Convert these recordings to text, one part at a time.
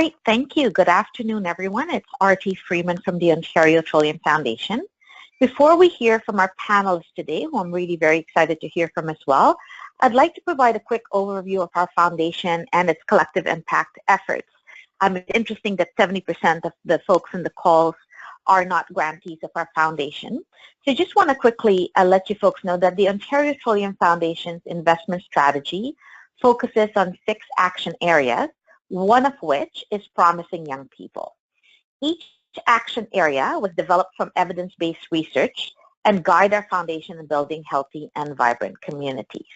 Great, thank you. Good afternoon, everyone. It's R.T. Freeman from the Ontario Trillium Foundation. Before we hear from our panelists today, who I'm really very excited to hear from as well, I'd like to provide a quick overview of our foundation and its collective impact efforts. It's interesting that 70% of the folks in the calls are not grantees of our foundation. So I just want to quickly let you folks know that the Ontario Trillium Foundation's investment strategy focuses on 6 action areas, one of which is promising young people. Each action area was developed from evidence-based research and guide our foundation in building healthy and vibrant communities.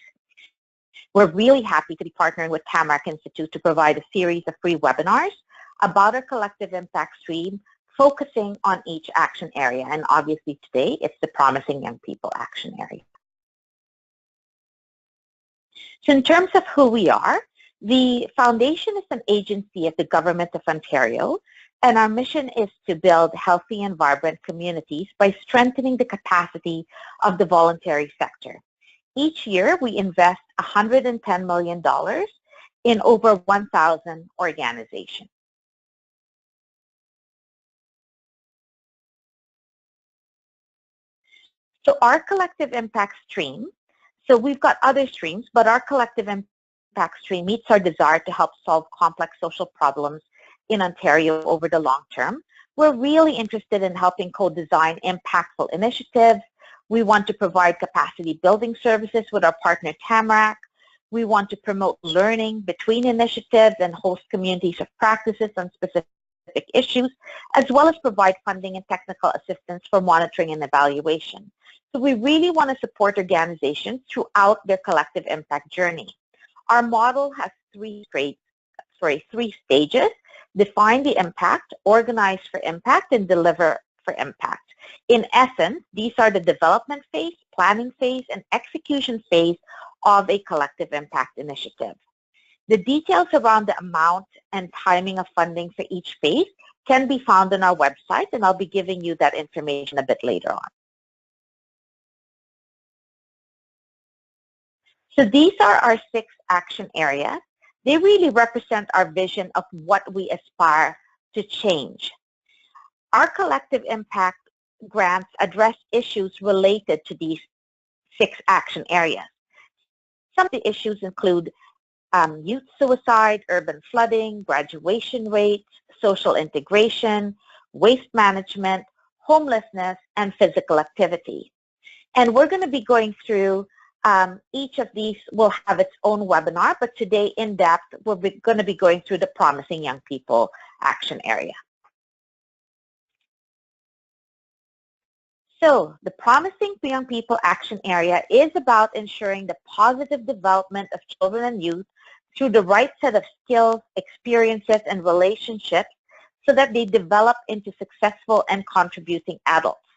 We're really happy to be partnering with Tamarack Institute to provide a series of free webinars about our collective impact stream, focusing on each action area. And obviously today, it's the Promising Young People action area. So in terms of who we are, the foundation is an agency of the Government of Ontario, and our mission is to build healthy and vibrant communities by strengthening the capacity of the voluntary sector. Each year, we invest $110 million in over 1,000 organizations. So our collective impact stream, so we've got other streams, but our collective impact stream meets our desire to help solve complex social problems in Ontario over the long term. We're really interested in helping co-design impactful initiatives. We want to provide capacity building services with our partner Tamarack. We want to promote learning between initiatives and host communities of practices on specific issues, as well as provide funding and technical assistance for monitoring and evaluation. So we really want to support organizations throughout their collective impact journey. Our model has three stages: define the impact, organize for impact, and deliver for impact. In essence, these are the development phase, planning phase, and execution phase of a collective impact initiative. The details around the amount and timing of funding for each phase can be found on our website, and I'll be giving you that information a bit later on. So these are our 6 action areas. They really represent our vision of what we aspire to change. Our collective impact grants address issues related to these 6 action areas. Some of the issues include youth suicide, urban flooding, graduation rates, social integration, waste management, homelessness, and physical activity. And we're going to be going through each of these will have its own webinar, but today in depth, we're going to be going through the Promising Young People action area. So the Promising Young People action area is about ensuring the positive development of children and youth through the right set of skills, experiences, and relationships so that they develop into successful and contributing adults.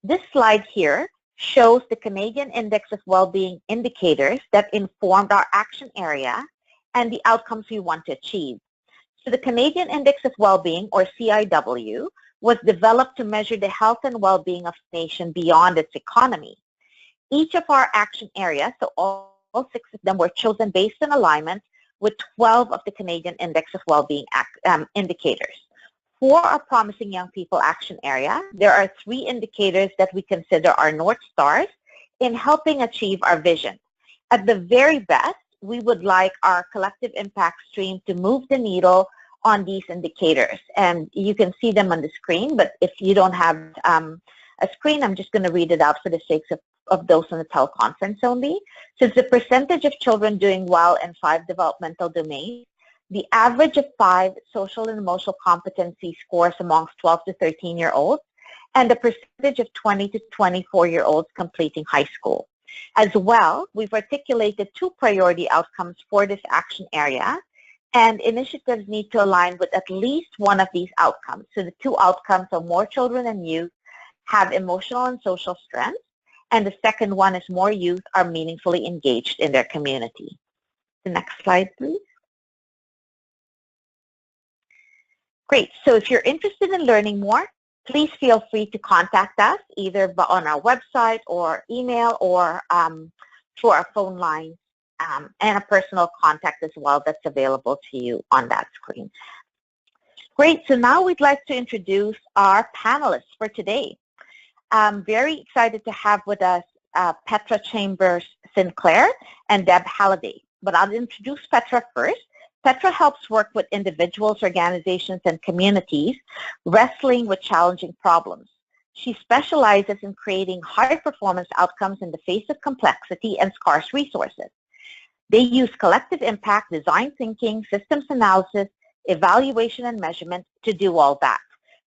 This slide here shows the Canadian Index of Wellbeing indicators that informed our action area and the outcomes we want to achieve. So the Canadian Index of Wellbeing, or CIW, was developed to measure the health and well-being of the nation beyond its economy. Each of our action areas, so all 6 of them, were chosen based on alignment with 12 of the Canadian Index of Wellbeing indicators. For our Promising Young People action area, there are 3 indicators that we consider our North Stars in helping achieve our vision. At the very best, we would like our collective impact stream to move the needle on these indicators. And you can see them on the screen, but if you don't have a screen, I'm just going to read it out for the sake of those on the teleconference only. So it's the percentage of children doing well in 5 developmental domains, the average of 5 social and emotional competency scores amongst 12 to 13-year-olds, and the percentage of 20 to 24-year-olds completing high school. As well, we've articulated 2 priority outcomes for this action area, and initiatives need to align with at least one of these outcomes. So the 2 outcomes are more children and youth have emotional and social strength, and the second one is more youth are meaningfully engaged in their community. The next slide, please. Great. So if you're interested in learning more, please feel free to contact us either on our website or email or through our phone line and a personal contact as well that's available to you on that screen. Great. So now we'd like to introduce our panelists for today. I'm very excited to have with us Petra Chambers-Sinclair and Deb Halliday. But I'll introduce Petra first. Petra helps work with individuals, organizations, and communities wrestling with challenging problems. She specializes in creating high-performance outcomes in the face of complexity and scarce resources. They use collective impact, design thinking, systems analysis, evaluation, and measurement to do all that.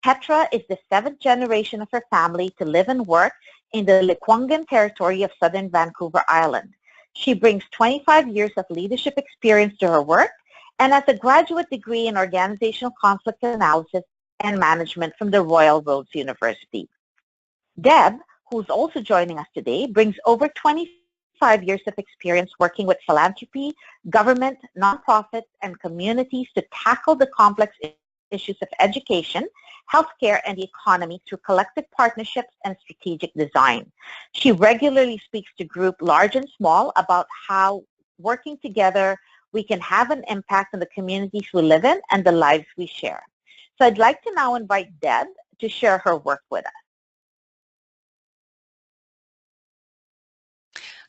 Petra is the 7th generation of her family to live and work in the Lekwungen territory of southern Vancouver Island. She brings 25 years of leadership experience to her work and has a graduate degree in organizational conflict analysis and management from the Royal Roads University. Deb, who's also joining us today, brings over 25 years of experience working with philanthropy, government, nonprofits, and communities to tackle the complex issues of education, healthcare, and the economy through collective partnerships and strategic design. She regularly speaks to groups large and small about how working together we can have an impact on the communities we live in and the lives we share. So I'd like to now invite Deb to share her work with us.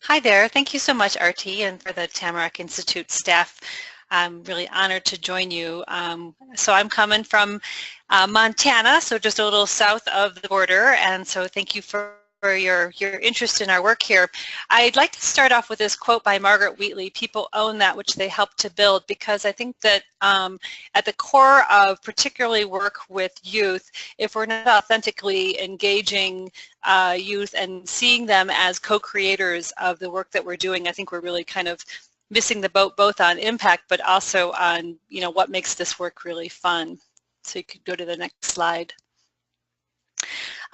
Hi there. Thank you so much, RT, and for the Tamarack Institute staff. I'm really honored to join you. So I'm coming from Montana, so just a little south of the border, and so thank you for your interest in our work here. I'd like to start off with this quote by Margaret Wheatley, "People own that which they help to build," because I think that at the core of particularly work with youth, if we're not authentically engaging youth and seeing them as co-creators of the work that we're doing, I think we're really kind of missing the boat both on impact but also on, you know, what makes this work really fun. So you could go to the next slide.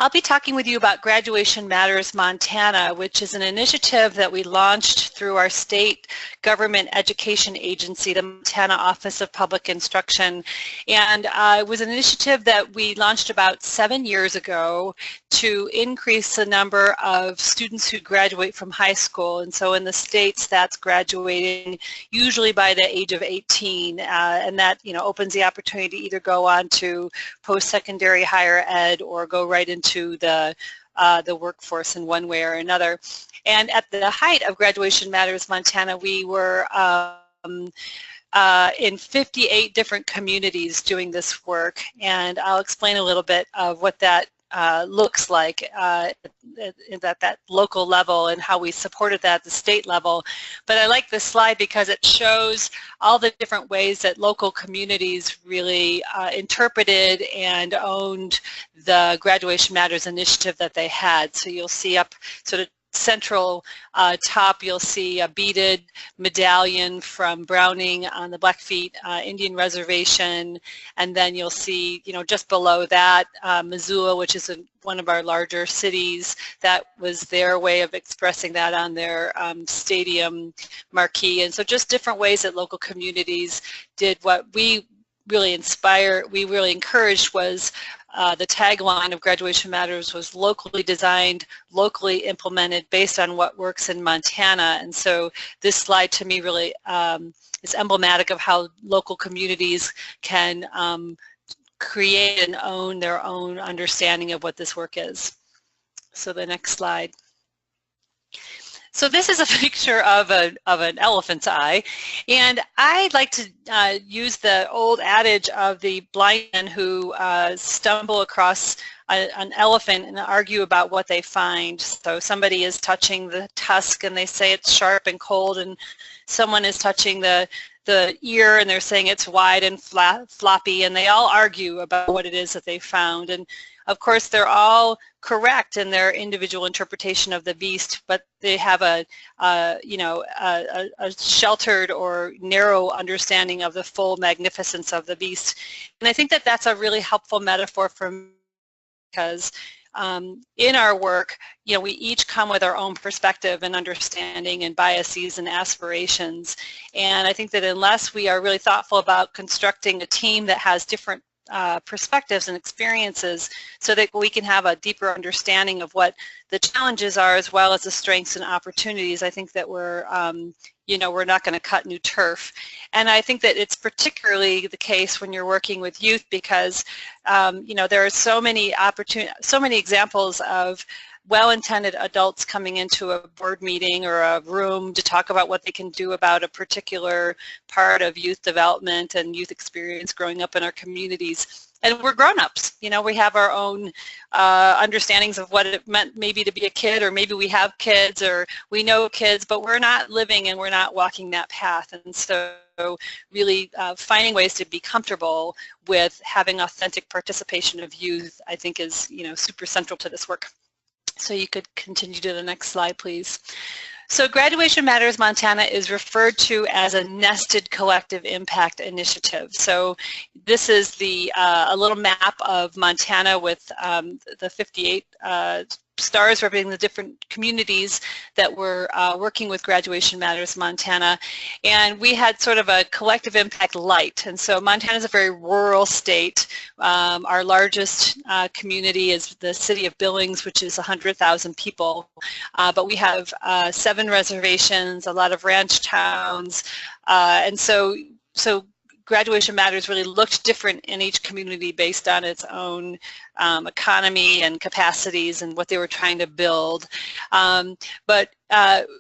I'll be talking with you about Graduation Matters Montana, which is an initiative that we launched through our state government education agency, the Montana Office of Public Instruction. And it was an initiative that we launched about 7 years ago to increase the number of students who graduate from high school. And so in the states, that's graduating usually by the age of 18. And that, you know, opens the opportunity to either go on to post-secondary higher ed or go right into the workforce in one way or another. And at the height of Graduation Matters Montana, we were in 58 different communities doing this work, and I'll explain a little bit of what that looks like at that local level and how we supported that at the state level. But I like this slide because it shows all the different ways that local communities really interpreted and owned the Graduation Matters initiative that they had. So you'll see up sort of central top, you'll see a beaded medallion from Browning on the Blackfeet Indian Reservation, and then you'll see, you know, just below that, Missoula, which is one of our larger cities. That was their way of expressing that on their stadium marquee. And so just different ways that local communities did what we really encouraged was the tagline of Graduation Matters was locally designed, locally implemented, based on what works in Montana. And so this slide to me really is emblematic of how local communities can create and own their own understanding of what this work is. So the next slide. So this is a picture of an elephant's eye, and I'd like to use the old adage of the blind men who stumble across an elephant and argue about what they find. So somebody is touching the tusk and they say it's sharp and cold, and someone is touching the ear and they're saying it's wide and floppy, and they all argue about what it is that they found. And of course, they're all correct in their individual interpretation of the beast, but they have a sheltered or narrow understanding of the full magnificence of the beast. And I think that that's a really helpful metaphor for me, because in our work, you know, we each come with our own perspective and understanding and biases and aspirations. And I think that unless we are really thoughtful about constructing a team that has different perspectives and experiences, so that we can have a deeper understanding of what the challenges are as well as the strengths and opportunities, I think that we're we're not going to cut new turf. And I think that it's particularly the case when you're working with youth because, there are so many examples of well-intended adults coming into a board meeting or a room to talk about what they can do about a particular part of youth development and youth experience growing up in our communities. And we're grown-ups, we have our own understandings of what it meant maybe to be a kid, or maybe we have kids, or we know kids, but we're not living and we're not walking that path. And so really finding ways to be comfortable with having authentic participation of youth, I think is, super central to this work. So you could continue to the next slide, please. So Graduation Matters Montana is referred to as a nested collective impact initiative. So this is a little map of Montana with the 58 stars representing the different communities that were working with Graduation Matters Montana. And we had sort of a collective impact light. And so Montana is a very rural state. Our largest community is the city of Billings, which is 100,000 people. But we have 7 reservations, a lot of ranch towns. And so Graduation Matters really looked different in each community based on its own economy and capacities and what they were trying to build. But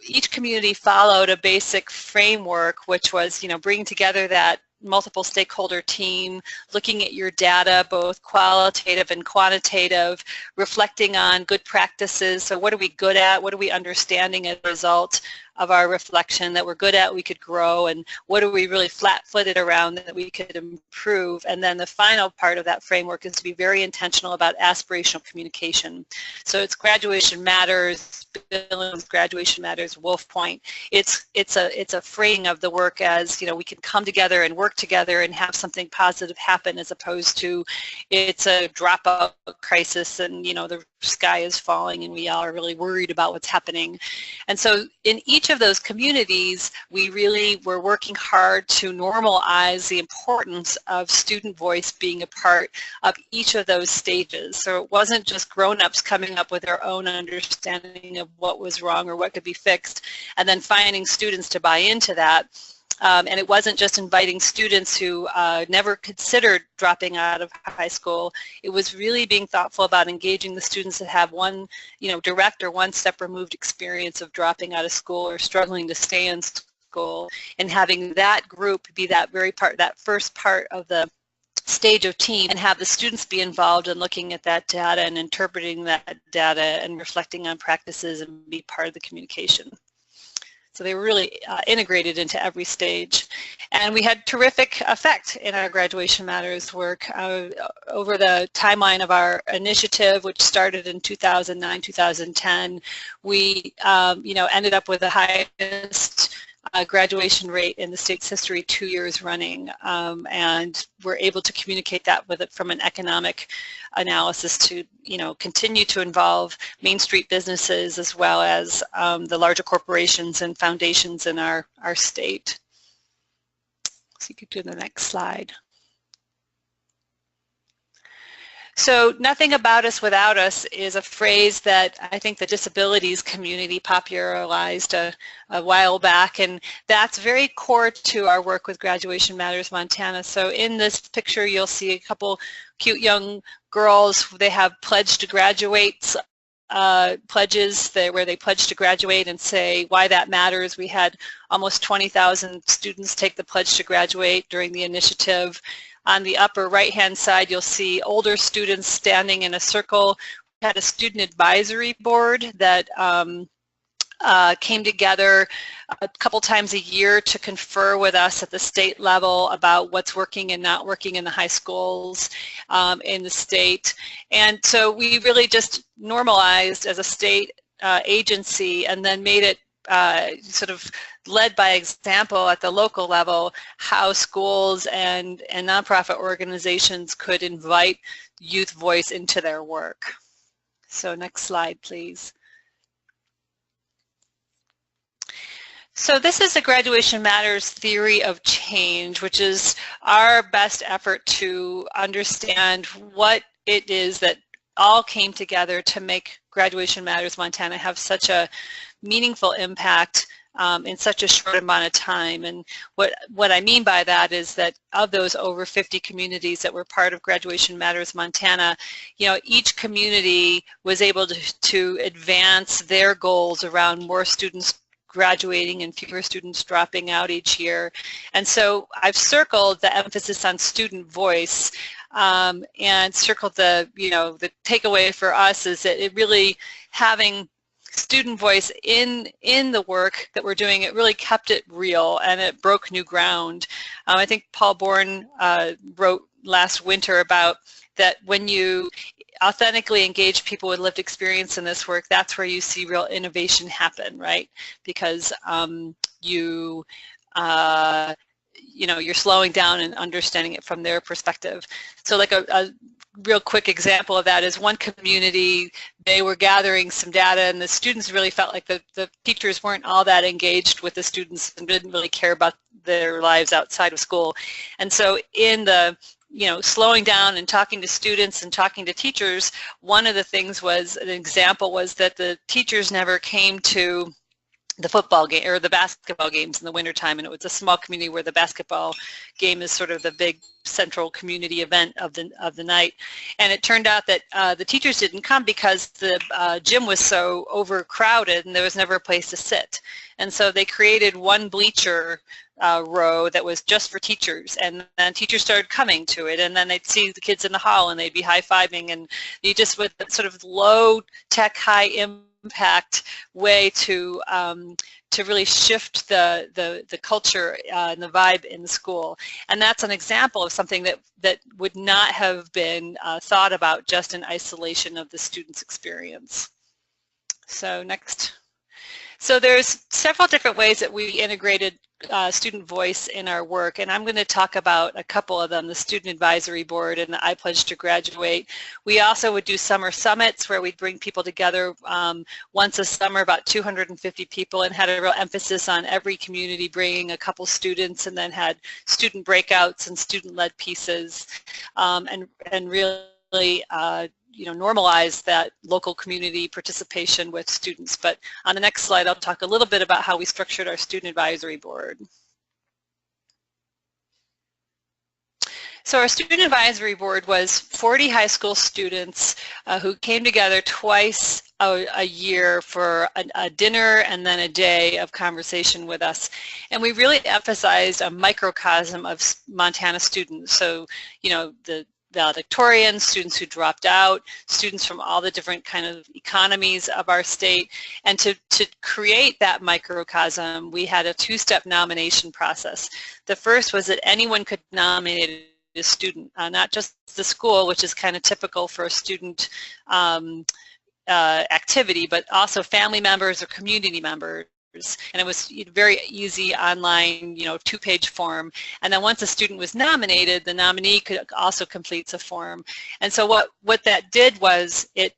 each community followed a basic framework, which was, bringing together that multiple stakeholder team, looking at your data, both qualitative and quantitative, reflecting on good practices. So what are we good at? What are we understanding as a result of our reflection that we're good at, we could grow, and what are we really flat-footed around that we could improve? And then the final part of that framework is to be very intentional about aspirational communication. So it's Graduation Matters, Billings, Graduation Matters, Wolf Point. It's a framing of the work as, we can come together and work together and have something positive happen, as opposed to it's a dropout crisis and, the sky is falling and we all are really worried about what's happening. And so in each of those communities, we really were working hard to normalize the importance of student voice being a part of each of those stages. So it wasn't just grown-ups coming up with their own understanding of what was wrong or what could be fixed, and then finding students to buy into that. And it wasn't just inviting students who never considered dropping out of high school. It was really being thoughtful about engaging the students that have one, direct or one step removed experience of dropping out of school or struggling to stay in school, and having that group be that first part of the stage of team, and have the students be involved in looking at that data and interpreting that data and reflecting on practices and be part of the communication. So they were really integrated into every stage. And we had terrific effect in our Graduation Matters work. Over the timeline of our initiative, which started in 2009, 2010, we ended up with the highest graduation rate in the state's history 2 years running, and we're able to communicate that with it from an economic analysis to continue to involve Main Street businesses as well as the larger corporations and foundations in our state. So you could do the next slide. So nothing about us without us is a phrase that I think the disabilities community popularized a while back, and that's very core to our work with Graduation Matters Montana. So in this picture you'll see a couple cute young girls. They have Pledge to Graduate pledges where they pledge to graduate and say why that matters. We had almost 20,000 students take the Pledge to Graduate during the initiative. On the upper right-hand side, you'll see older students standing in a circle. We had a student advisory board that came together a couple times a year to confer with us at the state level about what's working and not working in the high schools in the state. And so we really just normalized as a state agency, and then made it sort of led by example at the local level, how schools and nonprofit organizations could invite youth voice into their work. So next slide, please. So this is the Graduation Matters theory of change, which is our best effort to understand what it is that all came together to make Graduation Matters Montana have such a meaningful impact in such a short amount of time. And what I mean by that is that of those over 50 communities that were part of Graduation Matters Montana, each community was able to advance their goals around more students graduating and fewer students dropping out each year. And so I've circled the emphasis on student voice, and circled the takeaway for us is that it really having student voice in the work that we're doing, it really kept it real and it broke new ground. I think Paul Bourne wrote last winter about that when you authentically engage people with lived experience in this work, that's where you see real innovation happen, right? Because you're slowing down and understanding it from their perspective. So like a real quick example of that is one community, they were gathering some data and the students really felt like the teachers weren't all that engaged with the students and didn't really care about their lives outside of school. And so in the slowing down and talking to students and talking to teachers, one of the things was, an example was that the teachers never came to the football game or the basketball games in the wintertime, and it was a small community where the basketball game is sort of the big central community event of the night. And it turned out that the teachers didn't come because the gym was so overcrowded and there was never a place to sit. And so they created one bleacher row that was just for teachers, and then teachers started coming to it, and then they'd see the kids in the hall and they'd be high-fiving, and you just, with that sort of low-tech, high-impact way to really shift the culture and the vibe in the school. And that's an example of something that would not have been thought about just in isolation of the student's experience. So next. So there's several different ways that we integrated student voice in our work, and I'm going to talk about a couple of them: the Student Advisory Board and the I Pledge to Graduate. We also would do summer summits where we'd bring people together once a summer, about 250 people, and had a real emphasis on every community bringing a couple students, and then had student breakouts and student-led pieces, and really normalize that local community participation with students. But on the next slide, I'll talk a little bit about how we structured our Student Advisory Board. So our Student Advisory Board was 40 high school students who came together twice a year for a dinner and then a day of conversation with us. And we really emphasized a microcosm of Montana students. So, the valedictorians, students who dropped out, students from all the different kind of economies of our state. And to create that microcosm, we had a two-step nomination process. The first was that anyone could nominate a student, not just the school, which is kind of typical for a student activity, but also family members or community members. And it was very easy online, two-page form. And then once a student was nominated, the nominee could also complete a form. And so what that did was it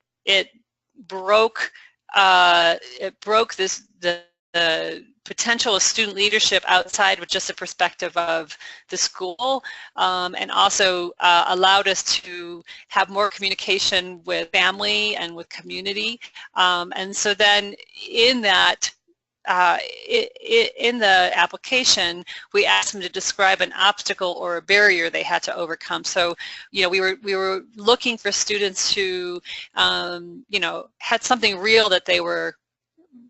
broke the potential of student leadership outside with just a perspective of the school, and also allowed us to have more communication with family and with community. And so then in that, in the application, we asked them to describe an obstacle or a barrier they had to overcome. So, we were looking for students who, had something real that they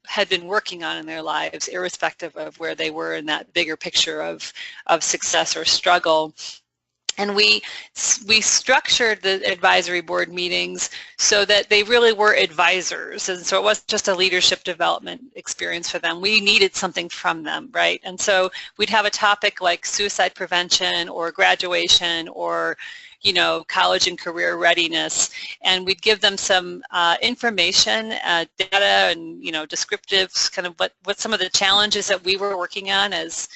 had been working on in their lives, irrespective of where they were in that bigger picture of success or struggle. And we structured the advisory board meetings so that they really were advisors, and so it wasn't just a leadership development experience for them. We needed something from them, right? And so we'd have a topic like suicide prevention or graduation or college and career readiness, and we'd give them some information, data, and descriptives, kind of what some of the challenges that we were working on as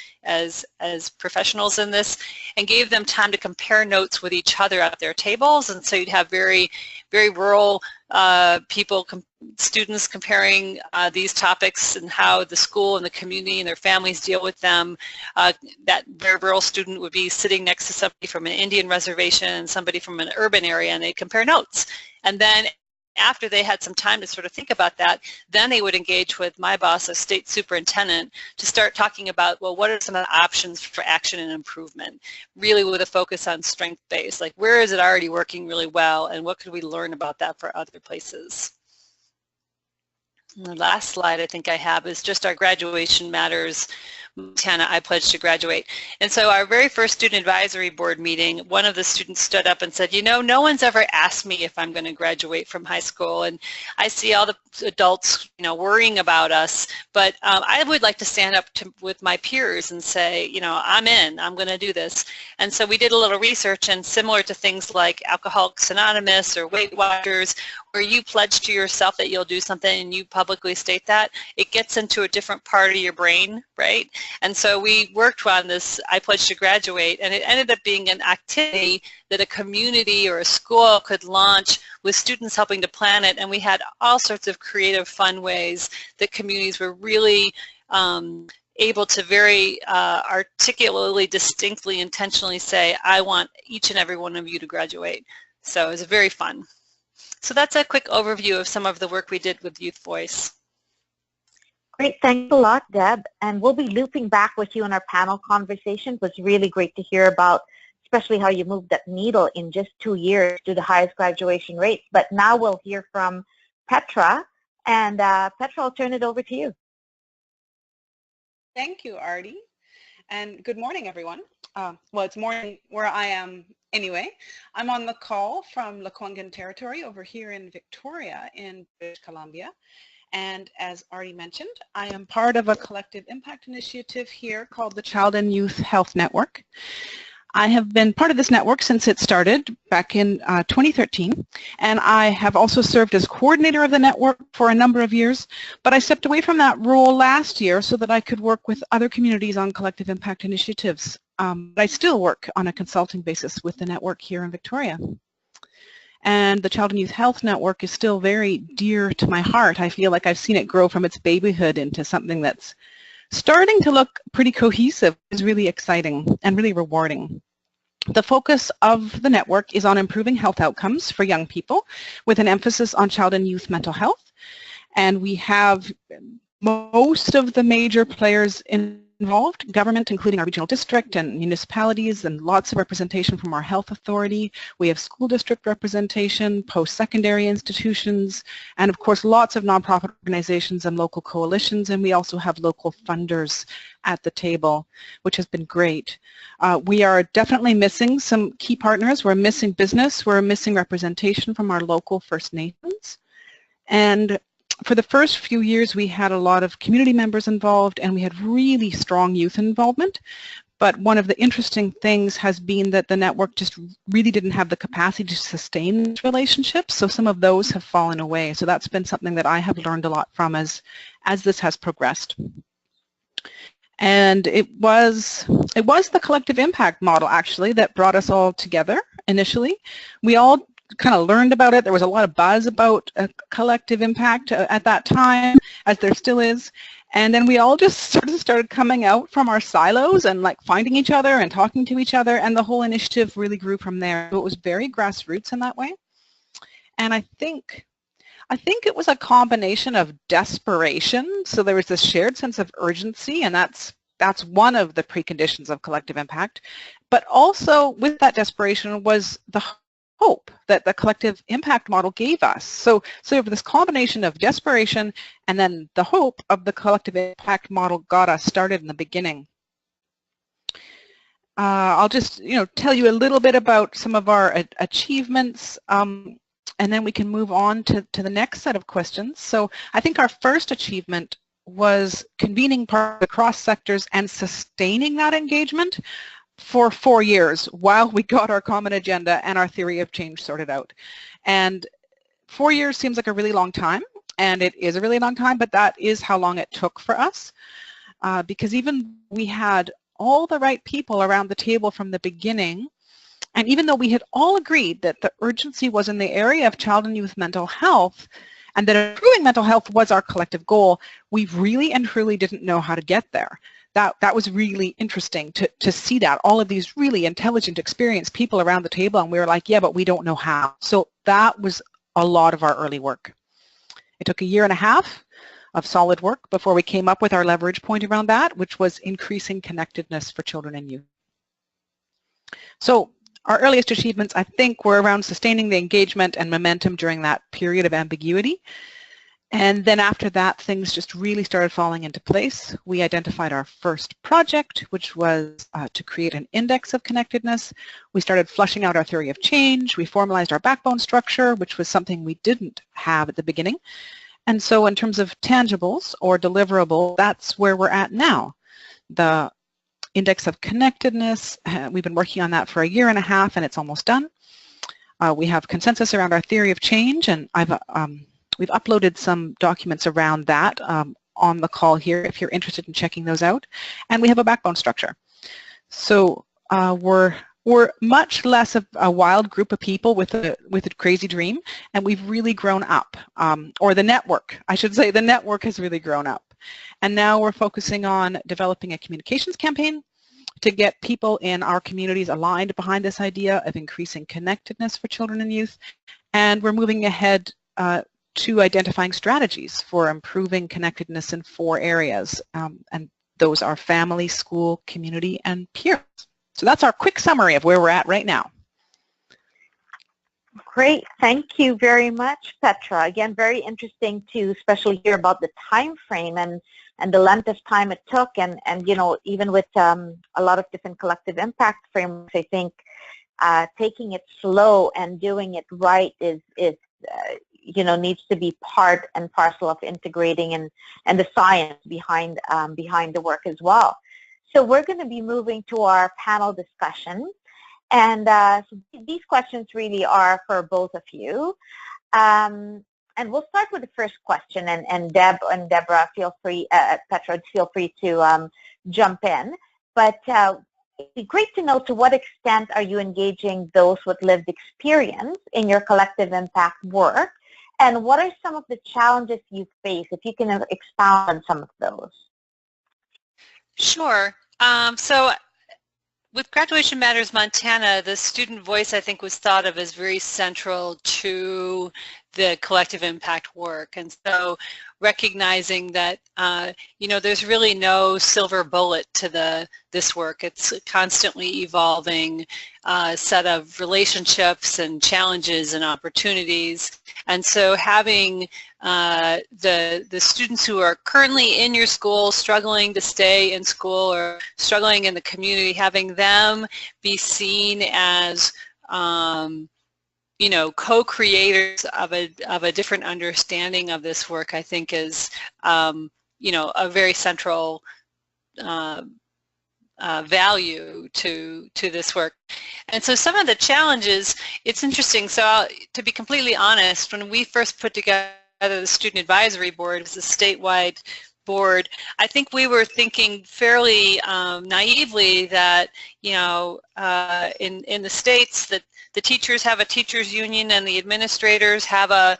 professionals in this, and gave them time to compare notes with each other at their tables. And so you'd have very, very rural people, students comparing these topics and how the school and the community and their families deal with them. That very rural student would be sitting next to somebody from an Indian reservation and somebody from an urban area, and they'd compare notes. And then after they had some time to sort of think about that, then they would engage with my boss, a state superintendent, to start talking about, well, what are some of the options for action and improvement, really with a focus on strength-based, like where is it already working really well and what could we learn about that for other places. And the last slide I think I have is just our graduation matters. Montana, I pledged to graduate. And so our very first student advisory board meeting, one of the students stood up and said, you know, no one's ever asked me if I'm going to graduate from high school, and I see all the adults, you know, worrying about us, but I would like to stand up with my peers and say, you know, I'm in, I'm going to do this. And so we did a little research, and similar to things like Alcoholics Anonymous or Weight Watchers, where you pledge to yourself that you'll do something and you publicly state that, it gets into a different part of your brain, right? And so we worked on this, I pledged to graduate, and it ended up being an activity that a community or a school could launch with students helping to plan it, and we had all sorts of creative, fun ways that communities were really able to very articulately, distinctly, intentionally say, I want each and every one of you to graduate. So it was very fun. So that's a quick overview of some of the work we did with Youth Voice. Great, thanks a lot, Deb. And we'll be looping back with you in our panel conversation. It was really great to hear about, especially how you moved that needle in just 2 years to the highest graduation rates. But now we'll hear from Petra. And Petra, I'll turn it over to you. Thank you, Artie. And good morning, everyone. Well, it's morning where I am anyway. I'm on the call from Lekwungen Territory over here in Victoria in British Columbia. And as Artie mentioned, I am part of a collective impact initiative here called the Child and Youth Health Network. I have been part of this network since it started back in 2013, and I have also served as coordinator of the network for a number of years, but I stepped away from that role last year so that I could work with other communities on collective impact initiatives. But I still work on a consulting basis with the network here in Victoria. And the Child and Youth Health Network is still very dear to my heart. I feel like I've seen it grow from its babyhood into something that's starting to look pretty cohesive. Is really exciting and really rewarding. The focus of the network is on improving health outcomes for young people with an emphasis on child and youth mental health. And we have most of the major players involved, government, including our regional district and municipalities, and lots of representation from our health authority. We have school district representation, post-secondary institutions, and of course lots of nonprofit organizations and local coalitions, and we also have local funders at the table, which has been great. We are definitely missing some key partners. We're missing business. We're missing representation from our local First Nations. And for the first few years, we had a lot of community members involved, and we had really strong youth involvement. But one of the interesting things has been that the network just really didn't have the capacity to sustain these relationships, so some of those have fallen away. So that's been something that I have learned a lot from as this has progressed. And it was the collective impact model, actually, that brought us all together initially. We all kind of learned about it. There was a lot of buzz about collective impact at that time, as there still is. And then we all just sort of started coming out from our silos and like finding each other and talking to each other, and the whole initiative really grew from there. So it was very grassroots in that way. And I think it was a combination of desperation. So there was this shared sense of urgency, and that's one of the preconditions of collective impact. But also with that desperation was the hope that the collective impact model gave us. So this combination of desperation and then the hope of the collective impact model got us started in the beginning. I'll just tell you a little bit about some of our achievements, and then we can move on to the next set of questions. So I think our first achievement was convening across sectors and sustaining that engagement for 4 years while we got our common agenda and our theory of change sorted out. And 4 years seems like a really long time, and it is a really long time, but that is how long it took for us, because even we had all the right people around the table from the beginning, and even though we had all agreed that the urgency was in the area of child and youth mental health, and that improving mental health was our collective goal, we really and truly didn't know how to get there. That was really interesting to see that, all of these really intelligent, experienced people around the table, and we were like, yeah, but we don't know how. So that was a lot of our early work. It took a year and a half of solid work before we came up with our leverage point around that, which was increasing connectedness for children and youth. So our earliest achievements, I think, were around sustaining the engagement and momentum during that period of ambiguity. And then after that, things just really started falling into place. We identified our first project, which was to create an index of connectedness. We started flushing out our theory of change. We formalized our backbone structure, which was something we didn't have at the beginning. And so in terms of tangibles or deliverables, that's where we're at now. The Index of Connectedness, we've been working on that for a year and a half, and it's almost done. We have consensus around our theory of change, and we've uploaded some documents around that on the call here if you're interested in checking those out. And we have a backbone structure. So we're much less of a wild group of people with a crazy dream, and we've really grown up. Or the network, I should say, the network has really grown up. And now we're focusing on developing a communications campaign to get people in our communities aligned behind this idea of increasing connectedness for children and youth. And we're moving ahead to identifying strategies for improving connectedness in 4 areas, and those are family, school, community, and peers. So that's our quick summary of where we're at right now. Great, thank you very much, Petra. Again, very interesting to especially hear about the time frame and the length of time it took, and you know, even with a lot of different collective impact frameworks, I think taking it slow and doing it right is you know, needs to be part and parcel of integrating and the science behind the work as well. So we're going to be moving to our panel discussion, and so these questions really are for both of you. And we'll start with the first question, and Deb and Deborah, feel free, Petra, feel free to jump in. But it'd be great to know, to what extent are you engaging those with lived experience in your collective impact work? And what are some of the challenges you face, if you can expound on some of those? Sure. So with Graduation Matters Montana, the student voice, I think, was thought of as very central to the collective impact work. And so recognizing that, you know, there's really no silver bullet to this work. It's a constantly evolving set of relationships and challenges and opportunities. And so having the students who are currently in your school, struggling to stay in school or struggling in the community, having them be seen as you know, co-creators of a different understanding of this work, I think is, you know, a very central value to this work. And so some of the challenges, it's interesting. So to be completely honest, when we first put together the Student Advisory Board, it was a statewide board, I think we were thinking fairly naively that, you know, in the states that the teachers have a teachers union and the administrators have a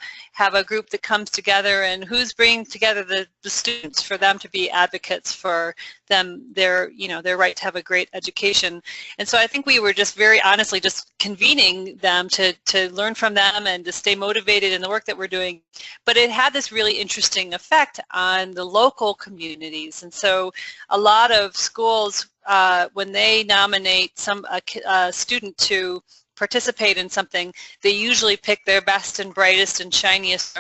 group that comes together, and who's bringing together the students for them to be advocates for their right to have a great education. And so I think we were just very honestly just convening them to learn from them and to stay motivated in the work that we're doing. But it had this really interesting effect on the local communities. And so a lot of schools, when they nominate a student to participate in something, they usually pick their best and brightest and shiniest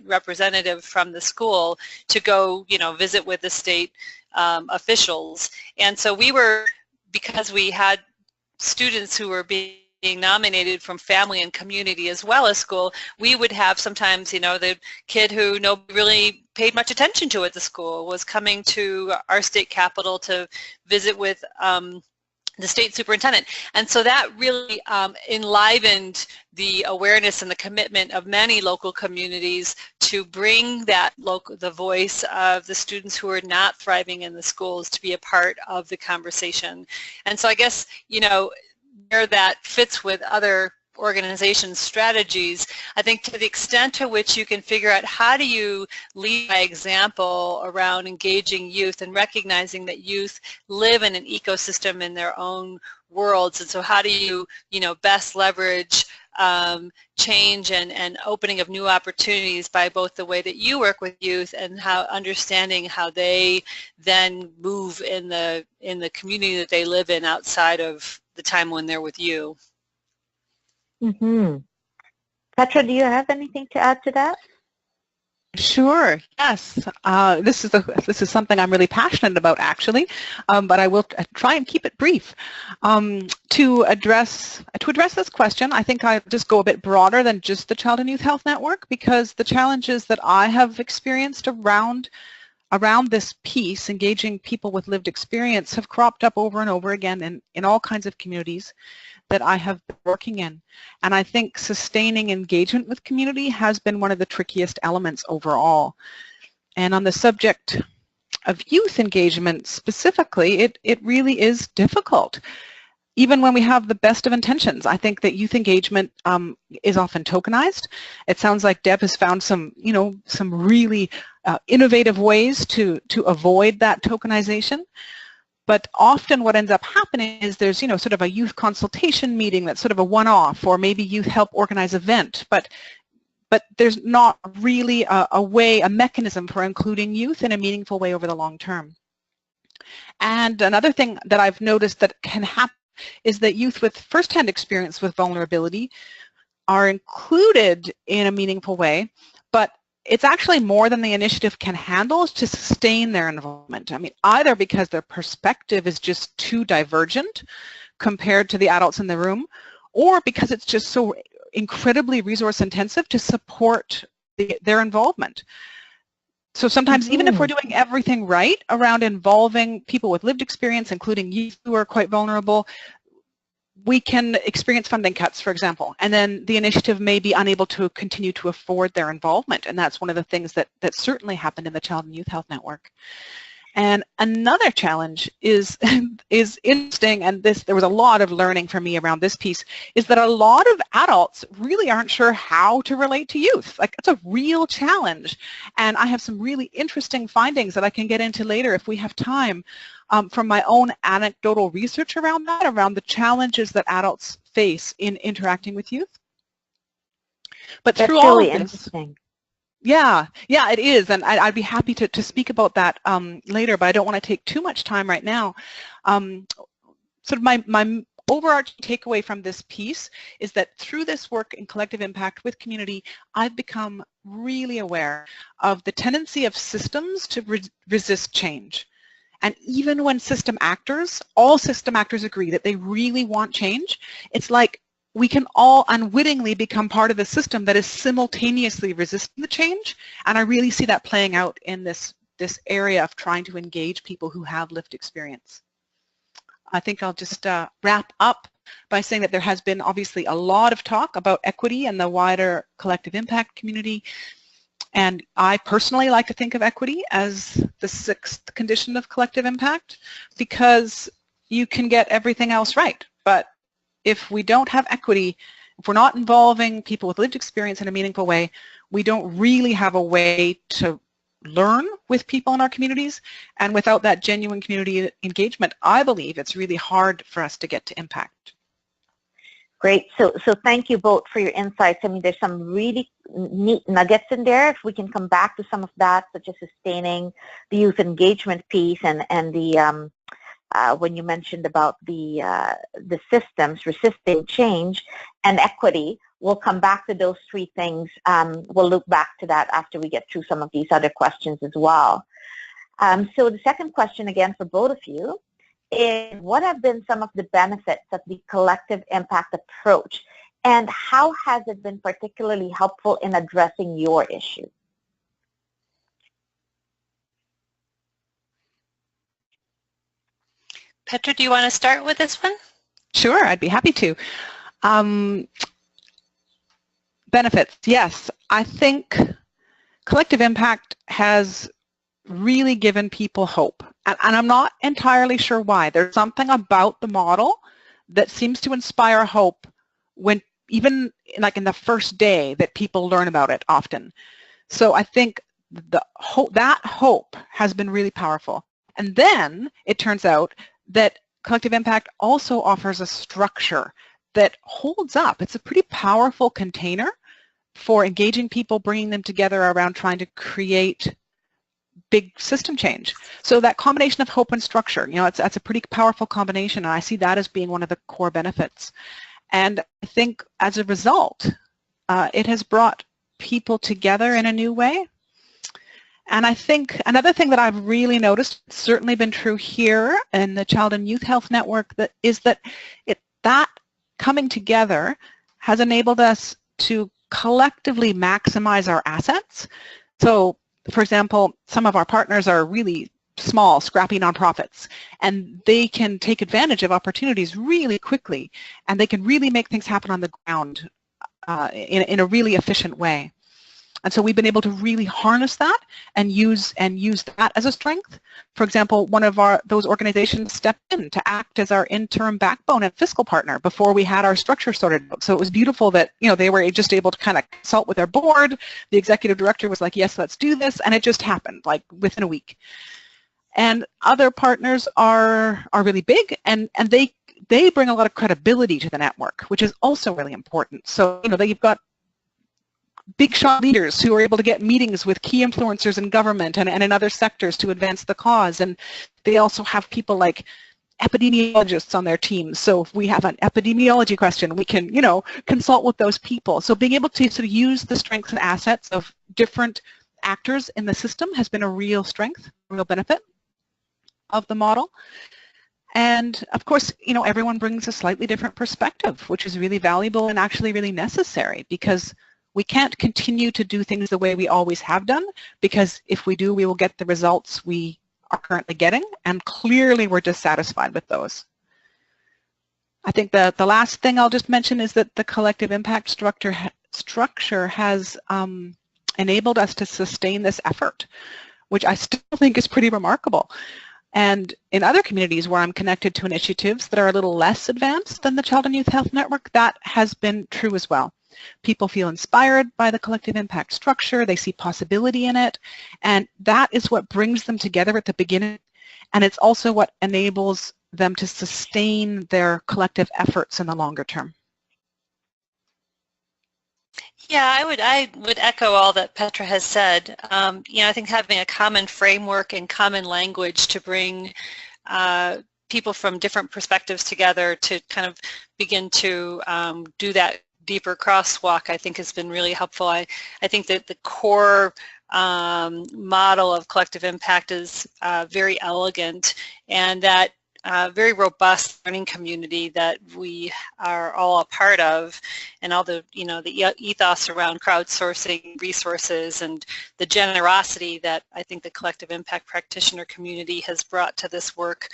representative from the school to go, you know, visit with the state officials. And so we were, because we had students who were being nominated from family and community as well as school, we would have sometimes, you know, the kid who nobody really paid much attention to at the school was coming to our state capitol to visit with the state superintendent. And so that really enlivened the awareness and the commitment of many local communities to bring the voice of the students who are not thriving in the schools to be a part of the conversation. And so I guess, you know, where that fits with other organizations' strategies, I think to the extent to which you can figure out how do you lead by example around engaging youth and recognizing that youth live in an ecosystem in their own worlds, and so how do you, you know, best leverage change and opening of new opportunities by both the way that you work with youth and how understanding how they then move in the community that they live in outside of the time when they're with you. Mm-hmm. Petra, do you have anything to add to that? Sure. Yes. This is something I'm really passionate about, actually, but I will try and keep it brief. To address this question, I think I just go a bit broader than just the Child and Youth Health Network, because the challenges that I have experienced around this piece, engaging people with lived experience, have cropped up over and over again in all kinds of communities that I have been working in. And I think sustaining engagement with community has been one of the trickiest elements overall. And on the subject of youth engagement specifically, it really is difficult. Even when we have the best of intentions, I think that youth engagement is often tokenized. It sounds like Deb has found some really innovative ways to avoid that tokenization. But often what ends up happening is there's, sort of a youth consultation meeting that's sort of a one-off, or maybe youth help organize an event, but there's not really a mechanism for including youth in a meaningful way over the long term. And another thing that I've noticed that can happen is that youth with first-hand experience with vulnerability are included in a meaningful way, but it's actually more than the initiative can handle to sustain their involvement. I mean, either because their perspective is just too divergent compared to the adults in the room, or because it's just so incredibly resource intensive to support their involvement. So sometimes, even if we're doing everything right around involving people with lived experience, including youth who are quite vulnerable, we can experience funding cuts, for example, and then the initiative may be unable to continue to afford their involvement, and that's one of the things that certainly happened in the Child and Youth Health Network. And another challenge is interesting, and there was a lot of learning for me around this piece, is that a lot of adults really aren't sure how to relate to youth. Like, it's a real challenge, and I have some really interesting findings that I can get into later if we have time, from my own anecdotal research around that, around the challenges that adults face in interacting with youth. But that's through all really of this, interesting. Yeah, it is, and I'd be happy to speak about that later, but I don't want to take too much time right now. Sort of my overarching takeaway from this piece is that through this work in collective impact with community, I've become really aware of the tendency of systems to resist change. And even when all system actors agree that they really want change, it's like we can all unwittingly become part of the system that is simultaneously resisting the change. And I really see that playing out in this area of trying to engage people who have lived experience. I think I'll just wrap up by saying that there has been obviously a lot of talk about equity and the wider collective impact community. And I personally like to think of equity as the 6th condition of collective impact, because you can get everything else right. But if we don't have equity, if we're not involving people with lived experience in a meaningful way, we don't really have a way to learn with people in our communities. And without that genuine community engagement, I believe it's really hard for us to get to impact. Great. So thank you both for your insights. I mean, there's some really neat nuggets in there. If we can come back to some of that, such as sustaining the youth engagement piece and the when you mentioned about the systems resisting change and equity, we'll come back to those 3 things. We'll look back to that after we get through some of these other questions as well. So the second question again for both of you is, what have been some of the benefits of the collective impact approach, and how has it been particularly helpful in addressing your issue? Petra, do you want to start with this one? Sure, I'd be happy to. Benefits, yes. I think collective impact has really given people hope. And I'm not entirely sure why. There's something about the model that seems to inspire hope when even like in the first day that people learn about it often. So I think that hope has been really powerful. And then it turns out that collective impact also offers a structure that holds up. It's a pretty powerful container for engaging people, bringing them together around trying to create big system change. So that combination of hope and structure, you know, that's a pretty powerful combination, and I see that as being one of the core benefits. And I think as a result, it has brought people together in a new way. And I think another thing that I've really noticed, certainly been true here in the Child and Youth Health Network, is that that coming together has enabled us to collectively maximize our assets. So, for example, some of our partners are really small, scrappy nonprofits, and they can take advantage of opportunities really quickly, and they can really make things happen on the ground in a really efficient way. And so we've been able to really harness that and use that as a strength. For example, one of those organizations stepped in to act as our interim backbone and fiscal partner before we had our structure sorted out. So it was beautiful that, you know, they were just able to kind of consult with their board. The executive director was like, yes, let's do this, and it just happened like within a week. And other partners are really big, and they bring a lot of credibility to the network, which is also really important. So, you know, you've got big shot leaders who are able to get meetings with key influencers in government and in other sectors to advance the cause. And they also have people like epidemiologists on their teams. So if we have an epidemiology question, we can, you know, consult with those people. So being able to sort of use the strengths and assets of different actors in the system has been a real strength, real benefit of the model. And of course, you know, everyone brings a slightly different perspective, which is really valuable and actually really necessary, because we can't continue to do things the way we always have done, because if we do, we will get the results we are currently getting, and clearly we're dissatisfied with those. I think the last thing I'll just mention is that the collective impact structure has enabled us to sustain this effort, which I still think is pretty remarkable. And in other communities where I'm connected to initiatives that are a little less advanced than the Child and Youth Health Network, that has been true as well. People feel inspired by the collective impact structure, they see possibility in it, and that is what brings them together at the beginning, and it's also what enables them to sustain their collective efforts in the longer term. Yeah, I would echo all that Petra has said. You know, I think having a common framework and common language to bring people from different perspectives together to kind of begin to do that deeper crosswalk, I think, has been really helpful. I think that the core model of collective impact is very elegant, and that very robust learning community that we are all a part of, and all the, you know, the ethos around crowdsourcing resources and the generosity that I think the collective impact practitioner community has brought to this work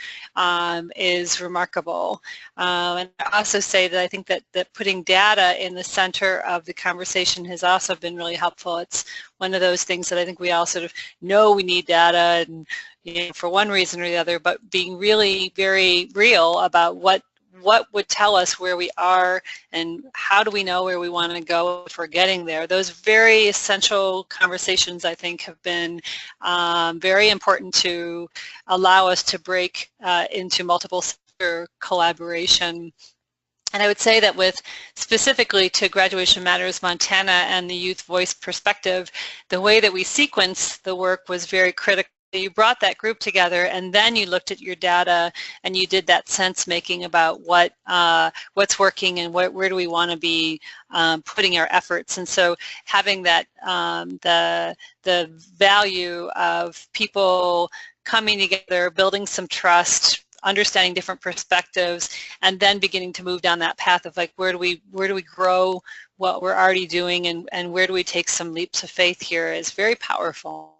is remarkable. And I also say that I think that putting data in the center of the conversation has also been really helpful. It's one of those things that I think we all sort of know we need data, and, you know, for one reason or the other, but being really very real about what would tell us where we are and how do we know where we want to go if we're getting there. Those very essential conversations, I think, have been very important to allow us to break into multiple sector collaboration. And I would say that with specifically to Graduation Matters Montana and the youth voice perspective, the way that we sequenced the work was very critical. You brought that group together, and then you looked at your data and you did that sense making about what's working and where do we want to be putting our efforts. And so having that the value of people coming together, building some trust, understanding different perspectives, and then beginning to move down that path of like where do we grow what we're already doing, and where do we take some leaps of faith here is very powerful.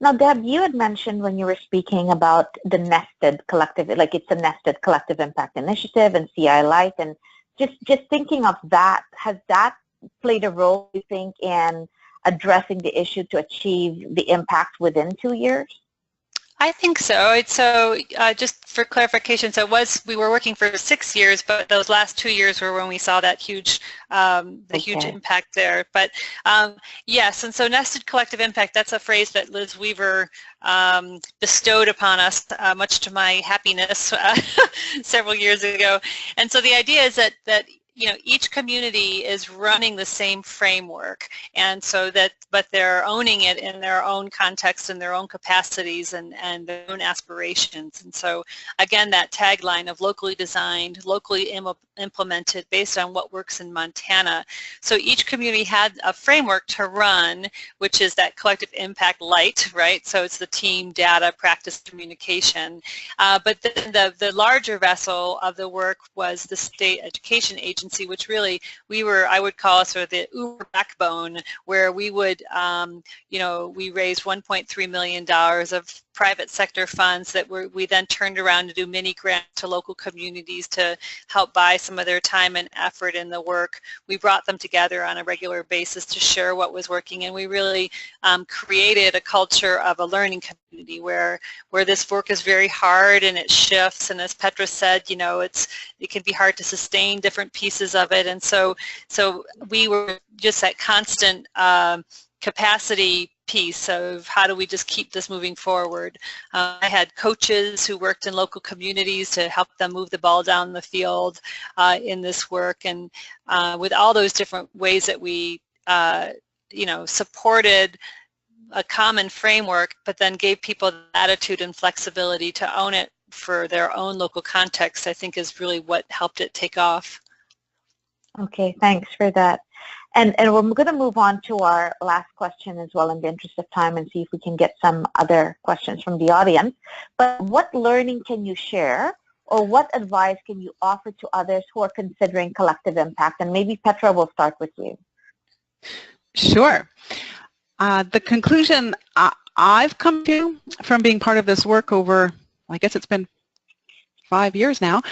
Now, Deb, you had mentioned when you were speaking about the nested collective, like it's a nested collective impact initiative and CI Light, and just thinking of that, has that played a role, you think, in addressing the issue to achieve the impact within 2 years? I think so. So just for clarification, so we were working for 6 years, but those last 2 years were when we saw that huge, huge impact there. But yes, and so nested collective impact, that's a phrase that Liz Weaver bestowed upon us, much to my happiness, several years ago. And so the idea is that each community is running the same framework, and so but they're owning it in their own context and their own capacities and their own aspirations. And so again, that tagline of locally designed, locally implemented, based on what works in Montana. So each community had a framework to run, which is that collective impact light, right? So it's the team, data, practice, communication. But then the larger vessel of the work was the state education agency, which really I would call sort of the Uber backbone, where we would, we raised $1.3 million of private sector funds that we then turned around to do mini grants to local communities to help buy some of their time and effort in the work. We brought them together on a regular basis to share what was working, and we really created a culture of a learning community where this work is very hard and it shifts, and as Petra said, it can be hard to sustain different pieces of it, and so we were just that constant capacity piece of how do we just keep this moving forward. I had coaches who worked in local communities to help them move the ball down the field in this work, and with all those different ways that we supported a common framework, but then gave people the attitude and flexibility to own it for their own local context, I think is really what helped it take off. Okay, thanks for that. And we're going to move on to our last question as well in the interest of time, and see if we can get some other questions from the audience. But what learning can you share, or what advice can you offer to others who are considering collective impact? And maybe Petra, will start with you. Sure. The conclusion I've come to from being part of this work over, I guess it's been 5 years now,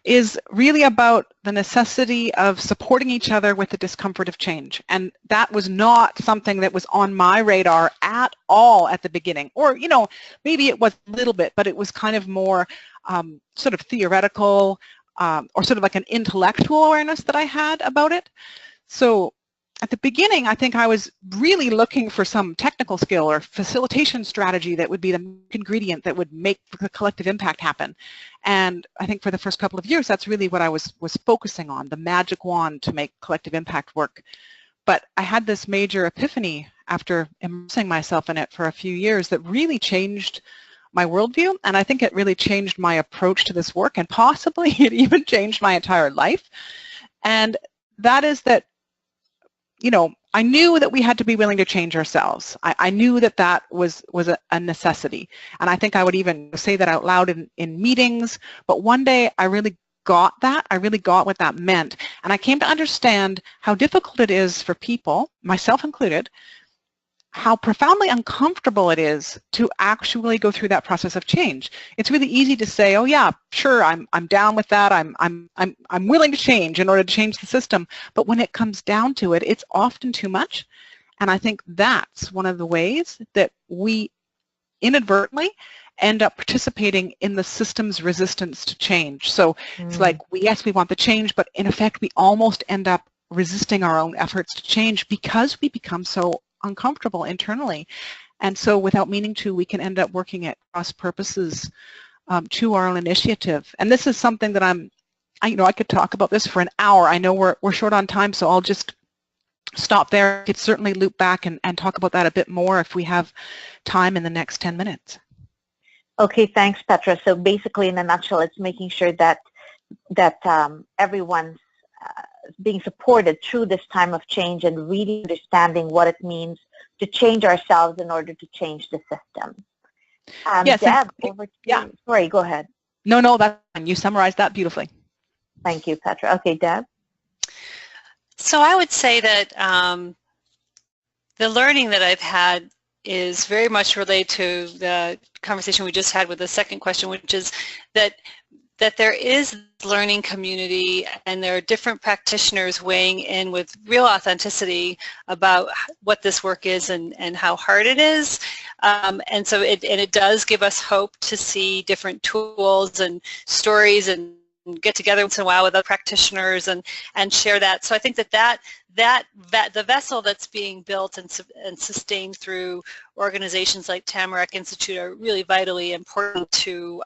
is really about the necessity of supporting each other with the discomfort of change. And that was not something that was on my radar at all at the beginning. Or, maybe it was a little bit, but it was kind of more sort of theoretical or sort of like an intellectual awareness that I had about it. So at the beginning, I think I was really looking for some technical skill or facilitation strategy that would be the ingredient that would make the collective impact happen. And I think for the first couple of years, that's really what I was focusing on, the magic wand to make collective impact work. But I had this major epiphany after immersing myself in it for a few years that really changed my worldview, and I think it really changed my approach to this work, and possibly it even changed my entire life. And that is that I knew that we had to be willing to change ourselves. I knew that was a necessity. And I think I would even say that out loud in meetings. But one day I really got that. I really got what that meant. And I came to understand how difficult it is for people, myself included, how profoundly uncomfortable it is to actually go through that process of change. It's really easy to say, oh yeah, sure, I'm down with that. I'm willing to change in order to change the system. But when it comes down to it, it's often too much. And I think that's one of the ways that we inadvertently end up participating in the system's resistance to change. So it's like, yes, we want the change, but in effect, we almost end up resisting our own efforts to change because we become so uncomfortable internally. And so without meaning to, we can end up working at cross purposes to our own initiative. And this is something that I could talk about this for an hour. I know we're short on time, so I'll just stop there. I could certainly loop back and talk about that a bit more if we have time in the next 10 minutes. Okay, thanks, Petra. So basically, in a nutshell, it's making sure that everyone's being supported through this time of change and really understanding what it means to change ourselves in order to change the system. Yes, Deb, over to you. Sorry, go ahead. No, that's fine. You summarized that beautifully. Thank you, Petra. Okay, Deb? So I would say that the learning that I've had is very much related to the conversation we just had with the second question, which is that that there is learning community and there are different practitioners weighing in with real authenticity about what this work is and how hard it is. And so it does give us hope to see different tools and stories and get together once in a while with other practitioners and share that. So I think that the vessel that's being built and sustained through organizations like Tamarack Institute are really vitally important to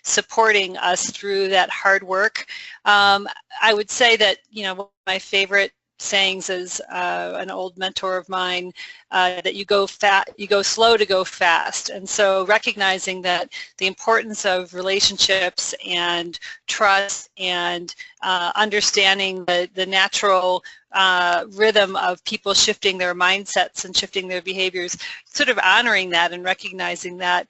supporting us through that hard work. I would say that, you know, one of my favorite sayings is an old mentor of mine, that you go slow to go fast. And so recognizing that the importance of relationships and trust and understanding the natural rhythm of people shifting their mindsets and shifting their behaviors, sort of honoring that and recognizing that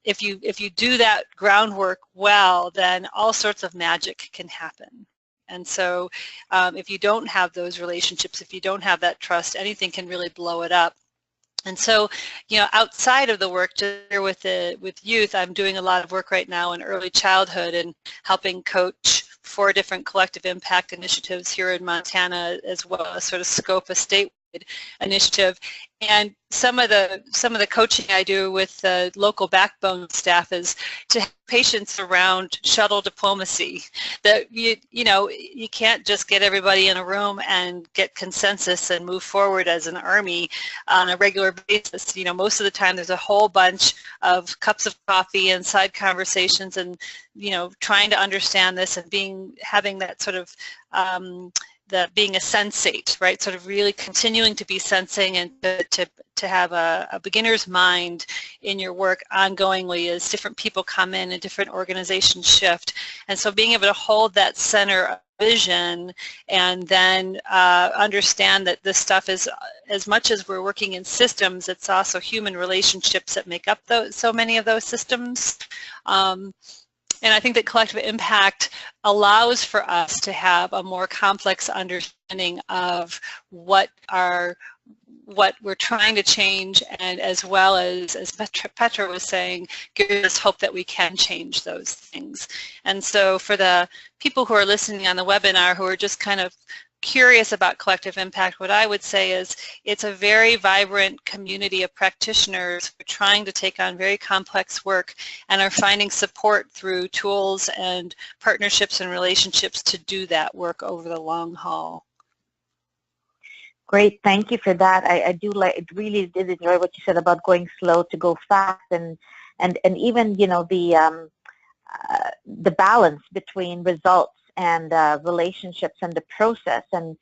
if you do that groundwork well, then all sorts of magic can happen. And so if you don't have those relationships, if you don't have that trust, anything can really blow it up. And so, you know, outside of the work with youth, I'm doing a lot of work right now in early childhood and helping coach 4 different collective impact initiatives here in Montana, as well as sort of scope a statewide initiative. And some of the coaching I do with the local backbone staff is to have patience around shuttle diplomacy. That you know, you can't just get everybody in a room and get consensus and move forward as an army on a regular basis. You know, most of the time there's a whole bunch of cups of coffee and side conversations, and you know, trying to understand this and having that sort of being a sensate, right? Sort of really continuing to be sensing and to have a beginner's mind in your work ongoingly as different people come in and different organizations shift. And so being able to hold that center of vision and then understand that this stuff is, as much as we're working in systems, it's also human relationships that make up so many of those systems. And I think that collective impact allows for us to have a more complex understanding of what we're trying to change, and as well as Petra was saying, gives us hope that we can change those things. And so for the people who are listening on the webinar who are just kind of curious about collective impact, what I would say is it's a very vibrant community of practitioners who are trying to take on very complex work and are finding support through tools and partnerships and relationships to do that work over the long haul. Great, thank you for that. I really did enjoy what you said about going slow to go fast, and even, you know, the balance between results and relationships and the process, and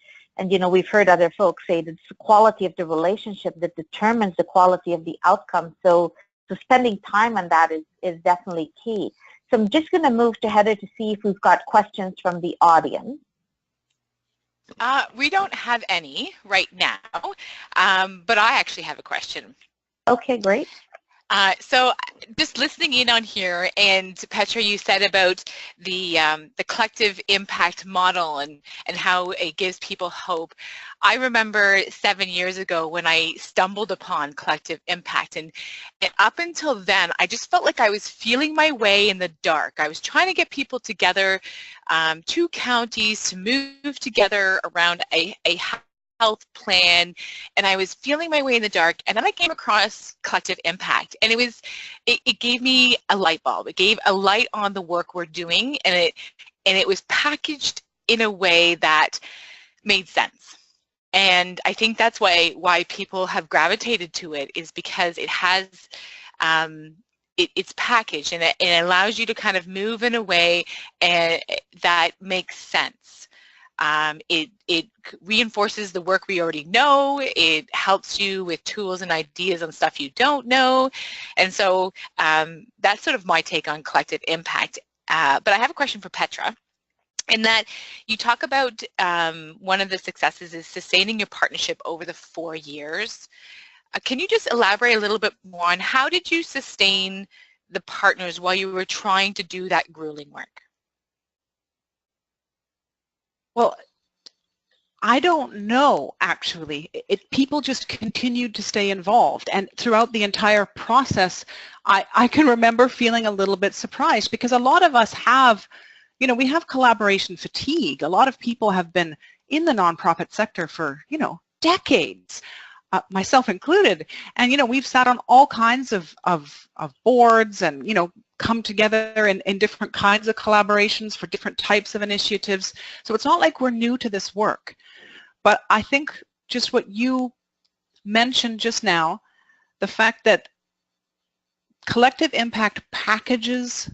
you know, we've heard other folks say that it's the quality of the relationship that determines the quality of the outcome. So spending time on that is definitely key. So I'm just going to move to Heather to see if we've got questions from the audience. We don't have any right now, but I actually have a question. Okay, great. So just listening in on here, and Petra, you said about the collective impact model and how it gives people hope. I remember 7 years ago when I stumbled upon collective impact, and up until then I just felt like I was feeling my way in the dark. I was trying to get people together, 2 counties to move together around a health plan, and I was feeling my way in the dark, and then I came across collective impact, and it gave me a light bulb. It gave a light on the work we're doing, and it was packaged in a way that made sense. And I think that's why people have gravitated to it, is because it has it's packaged, and it allows you to kind of move in a way that makes sense. It reinforces the work we already know. It helps you with tools and ideas on stuff you don't know. And so that's sort of my take on collective impact. But I have a question for Petra, in that you talk about one of the successes is sustaining your partnership over the 4 years. Can you just elaborate a little bit more on how did you sustain the partners while you were trying to do that grueling work? Well, I don't know, actually. People just continued to stay involved, and throughout the entire process, I can remember feeling a little bit surprised, because a lot of us have, we have collaboration fatigue. A lot of people have been in the nonprofit sector for, decades, myself included, and we've sat on all kinds of boards and, come together in different kinds of collaborations for different types of initiatives. So it's not like we're new to this work. But I think just what you mentioned just now, the fact that collective impact packages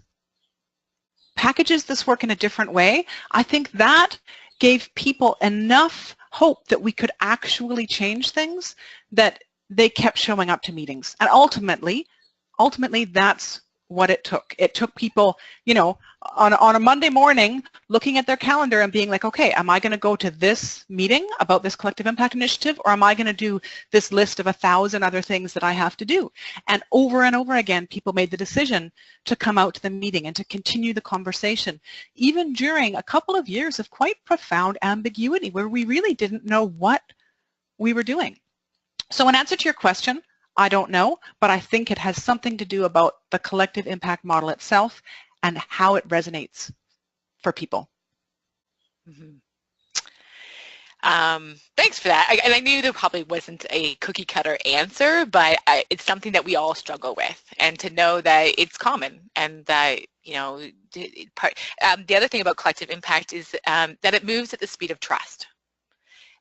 this work in a different way, I think that gave people enough hope that we could actually change things that they kept showing up to meetings. And ultimately that's what it took. It took people, on a Monday morning looking at their calendar and being like, okay, am I going to go to this meeting about this collective impact initiative, or am I going to do this list of 1,000 other things that I have to do? And over again, people made the decision to come out to the meeting and to continue the conversation, even during a couple of years of quite profound ambiguity where we really didn't know what we were doing. So in answer to your question, I don't know, but I think it has something to do about the collective impact model itself and how it resonates for people. Mm-hmm. Thanks for that. And I knew there probably wasn't a cookie cutter answer, but it's something that we all struggle with, and to know that it's common, and that, the other thing about collective impact is that it moves at the speed of trust.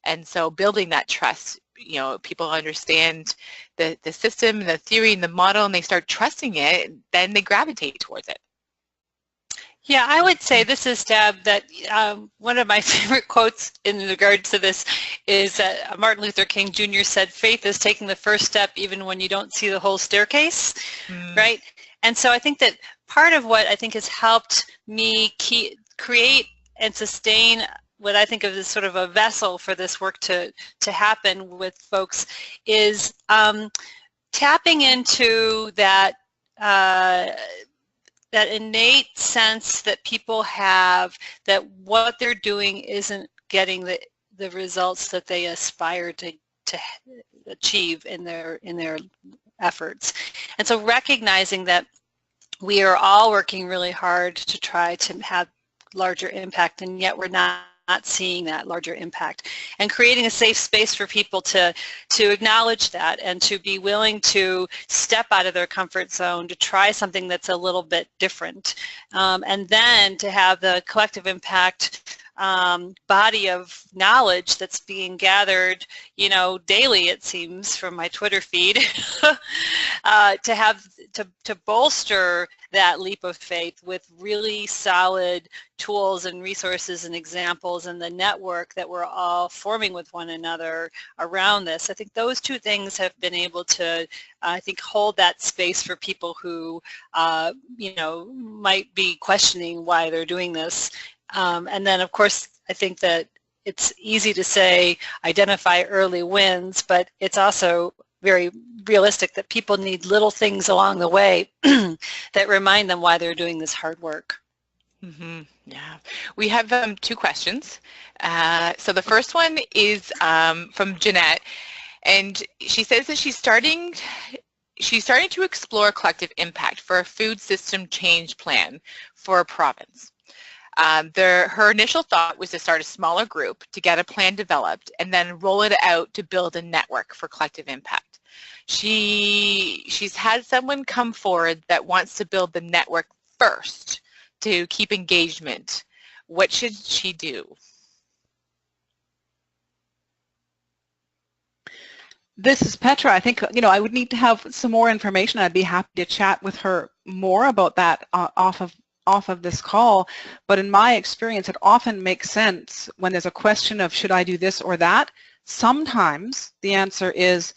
And so building that trust, people understand the system, the theory, and the model, and they start trusting it, then they gravitate towards it. Yeah, I would say, this is Deb, that one of my favorite quotes in regards to this is that Martin Luther King Jr. said, faith is taking the first step even when you don't see the whole staircase, right? And so I think that part of what I think has helped me create and sustain what I think of as sort of a vessel for this work to happen with folks is tapping into that that innate sense that people have that what they're doing isn't getting the results that they aspire to achieve in their efforts. And so recognizing that we are all working really hard to try to have larger impact, and yet we're not seeing that larger impact, and creating a safe space for people to acknowledge that and to be willing to step out of their comfort zone to try something that's a little bit different, and then to have the collective impact body of knowledge that's being gathered, daily, it seems, from my Twitter feed, to bolster that leap of faith with really solid tools and resources and examples, and the network that we're all forming with one another around this. I think those two things have been able to, I think, hold that space for people who, might be questioning why they're doing this. And then, of course, I think that it's easy to say identify early wins, but it's also very realistic that people need little things along the way that remind them why they're doing this hard work. Mm-hmm. Yeah, we have two questions. So the first one is from Jeanette, and she says that she's starting to explore collective impact for a food system change plan for a province. Her initial thought was to start a smaller group to get a plan developed and then roll it out to build a network for collective impact. She's had someone come forward that wants to build the network first to keep engagement. What should she do? This is Petra. I think, I would need to have some more information. I'd be happy to chat with her more about that off of this call, but in my experience, it often makes sense when there's a question of should I do this or that. Sometimes the answer is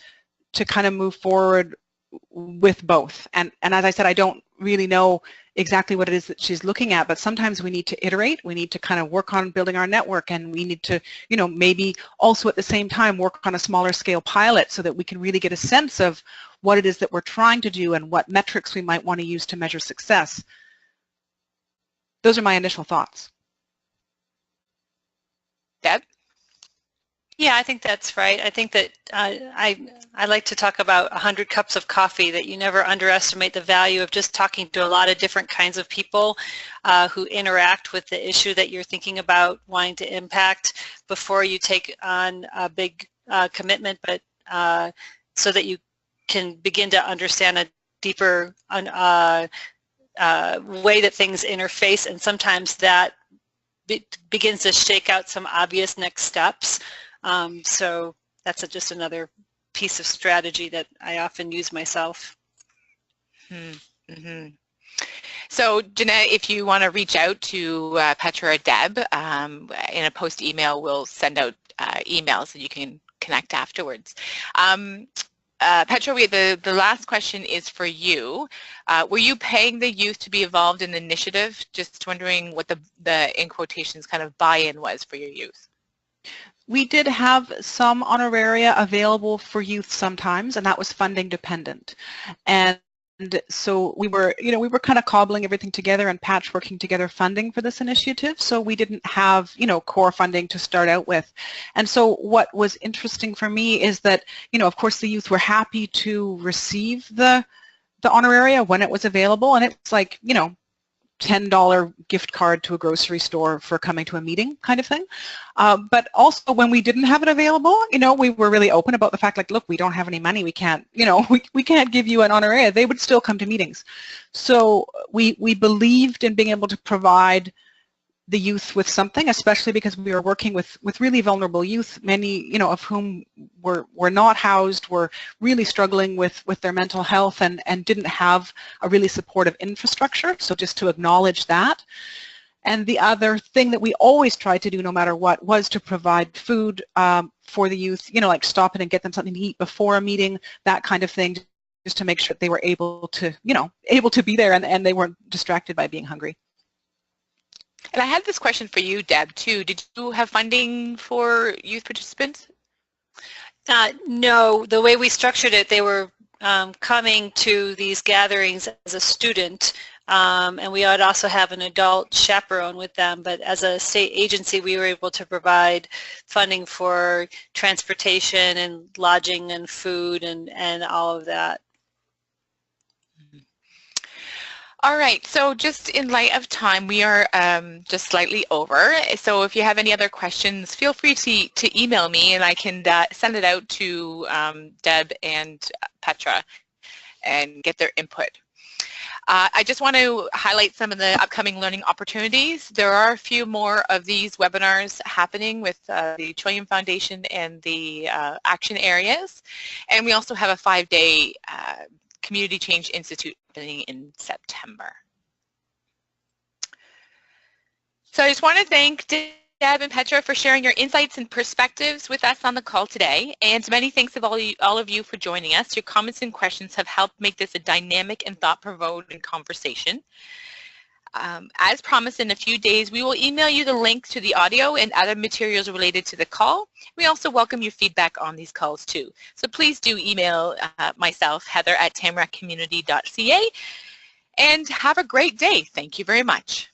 to kind of move forward with both. And as I said, I don't really know exactly what it is that she's looking at, but sometimes we need to iterate, we need to kind of work on building our network, and we need to, maybe also at the same time work on a smaller scale pilot so that we can really get a sense of what it is that we're trying to do and what metrics we might want to use to measure success. Those are my initial thoughts. Deb? Yeah, I think that's right. I think that I like to talk about 100 cups of coffee, that you never underestimate the value of just talking to a lot of different kinds of people who interact with the issue that you're thinking about wanting to impact before you take on a big commitment, but so that you can begin to understand a deeper way that things interface, and sometimes that begins to shake out some obvious next steps. So that's just another piece of strategy that I often use myself. Mm-hmm. So Jeanette, if you want to reach out to Petra or Deb, in a post email, we'll send out emails so you can connect afterwards. Petra, the last question is for you. Were you paying the youth to be involved in the initiative? Just wondering what the in quotations kind of buy-in was for your youth. We did have some honoraria available for youth sometimes, and that was funding dependent. And so we were kind of cobbling everything together and patchworking together funding for this initiative. So we didn't have, core funding to start out with. And so what was interesting for me is that, of course the youth were happy to receive the honoraria when it was available, and it's like, $10 gift card to a grocery store for coming to a meeting kind of thing. But also when we didn't have it available, we were really open about the fact, like, look, we don't have any money, we can't, we can't give you an honoraria. They would still come to meetings. So we believed in being able to provide the youth with something, especially because we were working with really vulnerable youth, many of whom were not housed, were really struggling with their mental health and didn't have a really supportive infrastructure. So just to acknowledge that. And the other thing that we always tried to do no matter what was to provide food for the youth, like stop in and get them something to eat before a meeting, that kind of thing, just to make sure they were able to be there and they weren't distracted by being hungry. And I had this question for you, Deb, too. Did you have funding for youth participants? No, the way we structured it, they were coming to these gatherings as a student, and we would also have an adult chaperone with them, but as a state agency we were able to provide funding for transportation and lodging and food and all of that. All right, so just in light of time, we are just slightly over. So if you have any other questions, feel free to email me and I can send it out to Deb and Petra and get their input. I just want to highlight some of the upcoming learning opportunities. There are a few more of these webinars happening with the Trillium Foundation and the action areas. And we also have a 5-day Community Change Institute opening in September. So I just want to thank Deb and Petra for sharing your insights and perspectives with us on the call today. And many thanks to all of you for joining us. Your comments and questions have helped make this a dynamic and thought-provoking conversation. As promised, in a few days, we will email you the link to the audio and other materials related to the call. We also welcome your feedback on these calls too. So please do email myself, Heather, at tamarackcommunity.ca, and have a great day. Thank you very much.